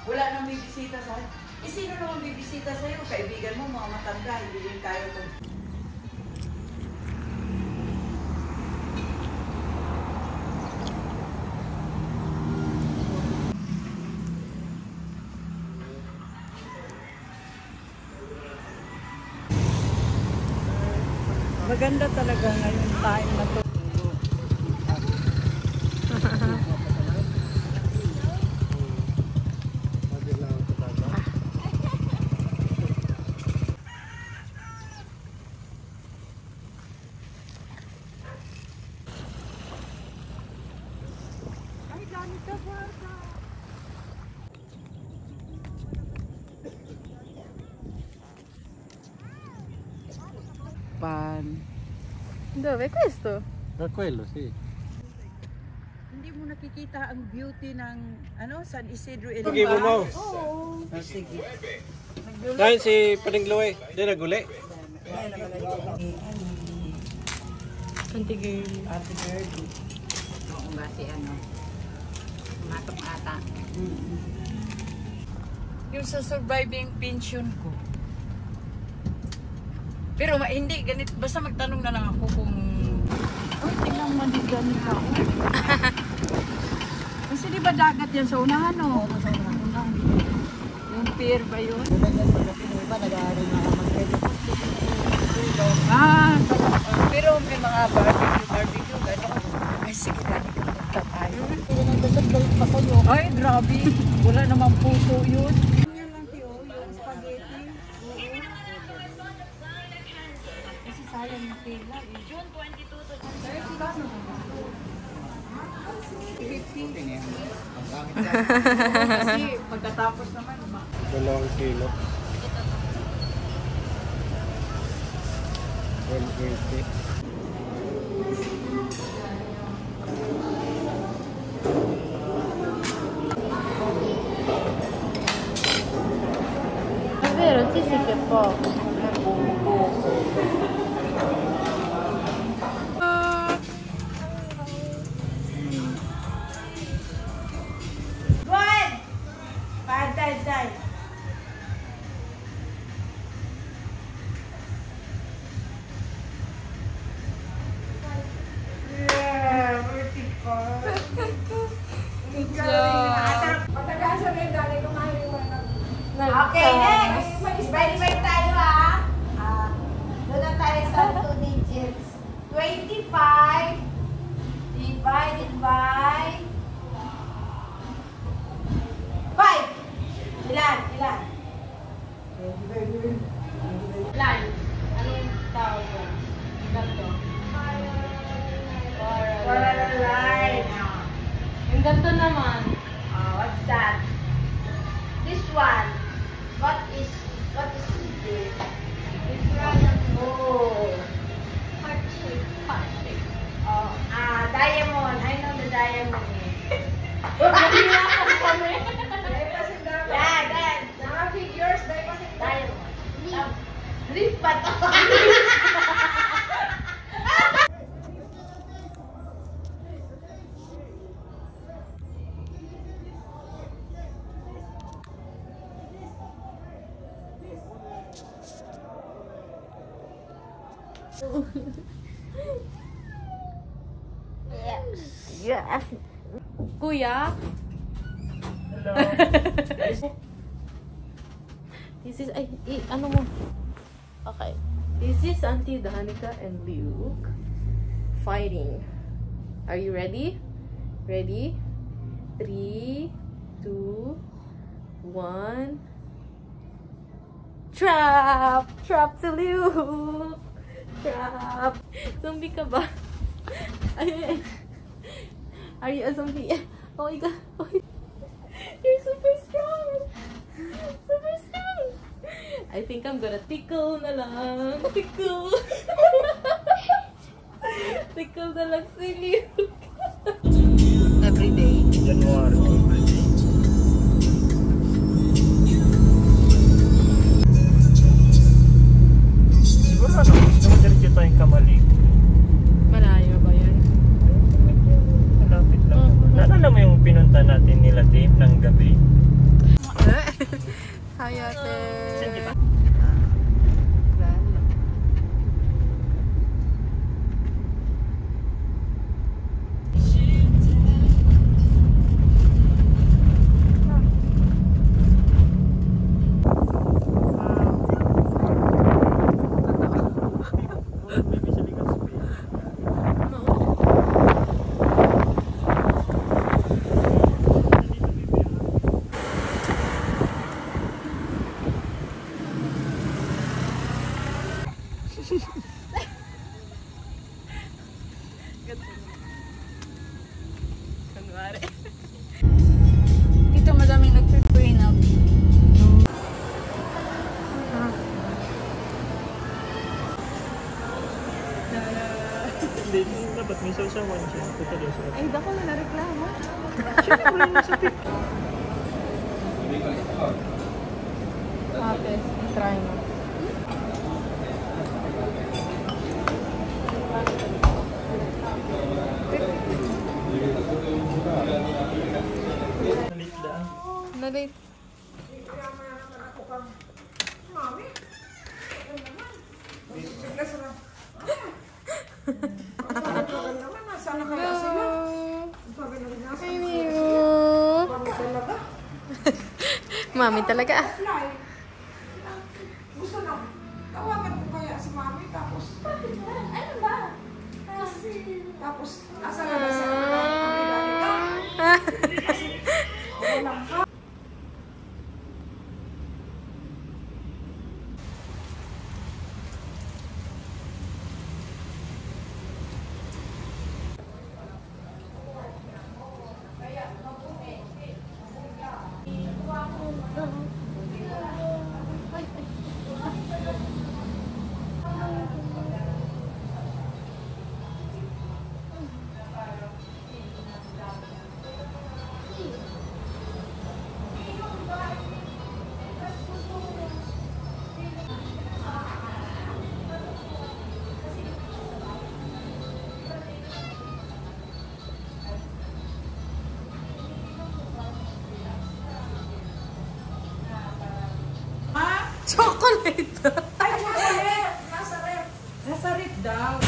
Wala nang bibisita sa'yo. Eh, sino naman bibisita sa'yo? Kaibigan mo, mga matanda, hindi rin tayo to. Maganda talaga ngayon time na to. Pan. Dove questo? Da quello, sì. Hindi mo nakikita ang beauty ng ano San Isidro Sige mo mo. Oo. Sige. Dahil si Paring Chloe, di naguli. Auntie girl. Ate Gertie. Oo nga si ano. Matong ata. Yung sa surviving pension ko. Pero hindi ganit, basta magtanong na lang ako kung oh, tingnan mo din ganit ako. Kasi di ba dagat yan sa unahan, no? Oo, sa unahan. Yung pier ba yun? Ah, pero may mga barbecue, gano'n. Ay, sige, dali ka punta tayo. Ay, grabe. Wala namang puso yun. Yan lang, Tio, yung spaghetti. Kasi sayang yung tela. June 22 to 50. Kasi pagkatapos naman, 2 kilo. 180. È vero, sì sì che poco. Good! Paday. Yeah, vertical. Okay, next. Bye-bye tayo ha. Doon na tayo sa 2 digits. 25 divided by 5. Ilan? Ilan? Anong tawag yan? Ganto. Parallel line. Yung ganito naman. What's that? This one. What is this? This oh. Heart shape. Oh, diamond. I know the diamond. Yeah, that. Mga figures, diamond. Leaf pa to. Yes. Kuya? Hello. This is, ano mo? Okay. This is Auntie Danica and Luke fighting. Are you ready? Ready? 3, 2, 1. Trap! Trap si Luke! Trap! Zombie ka ba? Ayun. Are you a zombie? Oh my god. Oh my... You're super strong. Super strong. I think I'm gonna tickle na lang. Tickle. Tickle na lang si Luke. Every day. January. Siguro ano, dumadalito tayong Kamali. Malayo ba yan? Malapit lang. Naalala mo yung pinunta natin nila Tim ng gabi? Sausawan siya. Puta daw sa Ay, dako na reklamo. Siyempre, nasa pic. Ate, try mo. Nalit daan. Nalate. Mami talaga. Gusto na. Tawagan ko kaya si Mami tapos. Ano ba? Kasi... Tapos, asa na ba siya? Chocolate! Ay, chocolate! Nasa rep. Nasa rep daw.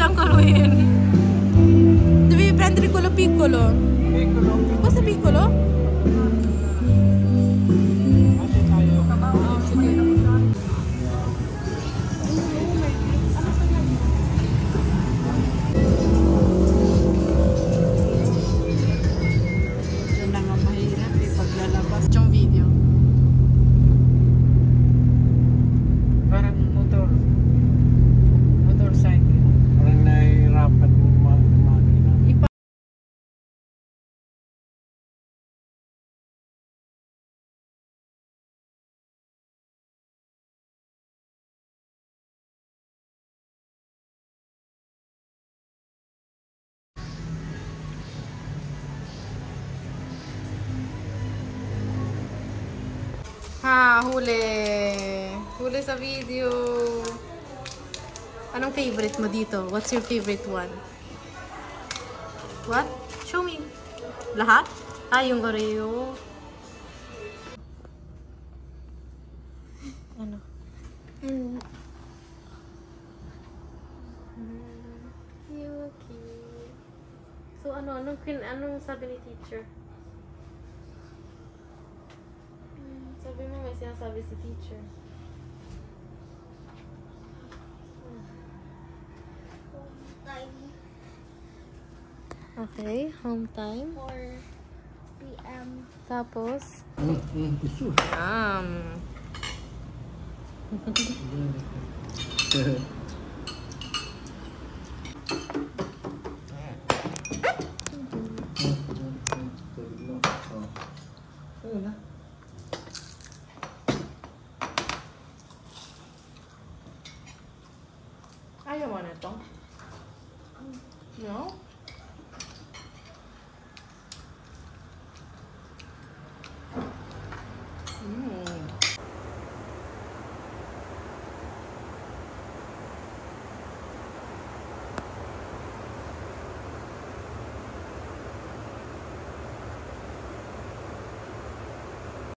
Ang kaluin. Devi prendere quello piccolo. Piccolo. Basta piccolo? Yun na nga mahirap paglalabas. Yung video. Parang motorcycle. Parang nahihirapan mo makina. Ha, huli. Huli sa video. Anong favorite mo dito? What's your favorite one? What? Show me. Lahat? Ah, yung Oreo. Ano? Yuki. So, anong sabi ni teacher? Sabi mo may sinasabi si teacher. Time Okay, home time. 4 p.m. Tapos, Isus. ayaw mo na ito? No?